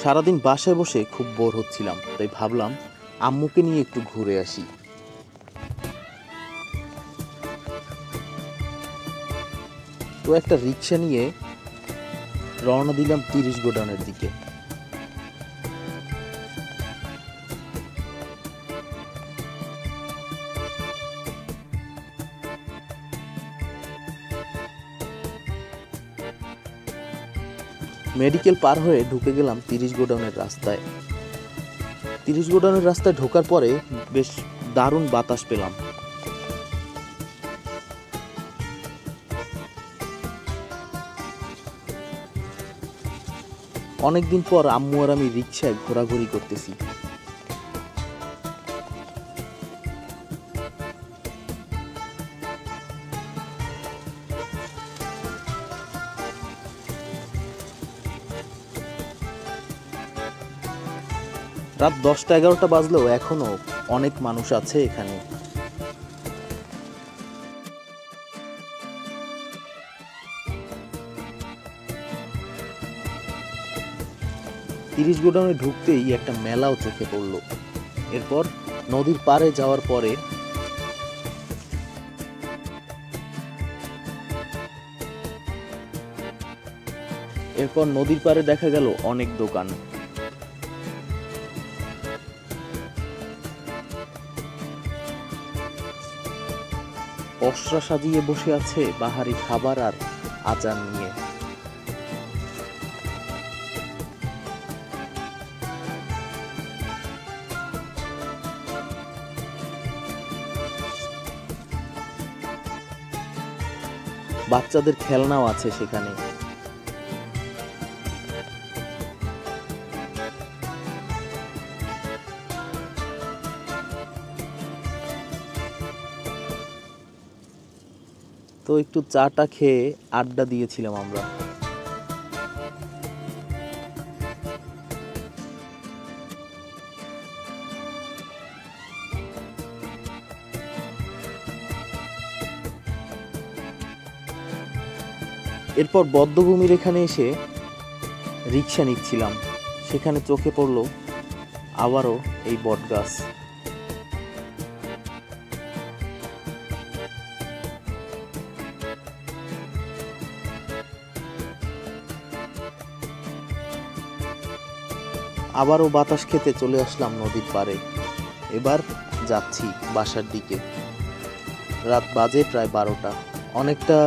সারাদিন বাসায় বসে খুব বোর হচ্ছিলাম, তাই ভাবলাম আম্মুকে নিয়ে একটু ঘুরে আসি। তো একটা রিক্সা নিয়ে রওনা দিলাম 30 গোডাউনের দিকে। মেডিকেল পার হয়ে ঢুকে গেলাম 30 গোডাউনের রাস্তায়। 30 গোডাউনের রাস্তায় ঢোকার পরে বেশ দারুণ বাতাস পেলাম। অনেকদিন পর আম্মু আর আমি রিক্সায় ঘোরাঘুরি করতেছি। রাত 10টা-11টা বাজলেও এখনো অনেক মানুষ আছে এখানে। তিরিশ গোডাউনে ঢুকতেই একটা মেলাও চোখে পড়ল। এরপর নদীর পাড়ে যাওয়ার পরে নদীর পাড়ে দেখা গেল অনেক দোকান। পসরা সাজিয়ে বসে আছে বাহারি খাবার আর আচার নিয়ে। বাচ্চাদের খেলনাও আছে সেখানে। তো একটু চাটা খেয়ে আড্ডা দিয়েছিলাম আমরা। এরপর বদ্ধভূমির এখানে এসে রিক্সা নিচ্ছিলাম, সেখানে চোখে পড়লো আবারও এই বটগাছ। আবারও বাতাস খেতে চলে আসলাম নদীর পাড়ে। এবার যাচ্ছি বাসার দিকে। রাত বাজে প্রায় 12টা। অনেকটা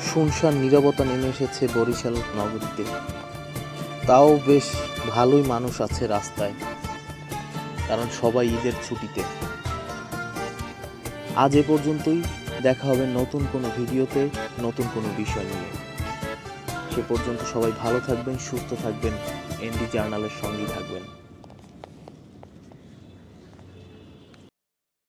শুনশান নীরবতা নেমে এসেছে বরিশাল নগরীতে। তাও বেশ ভালোই মানুষ আছে রাস্তায়, কারণ সবাই ঈদের ছুটিতে। আজ এ পর্যন্তই। দেখা হবে নতুন কোনো ভিডিওতে, নতুন কোনো বিষয় নিয়ে। সে পর্যন্ত সবাই ভালো থাকবেন, সুস্থ থাকবেন, এনডি জার্নালের সঙ্গেই থাকবেন।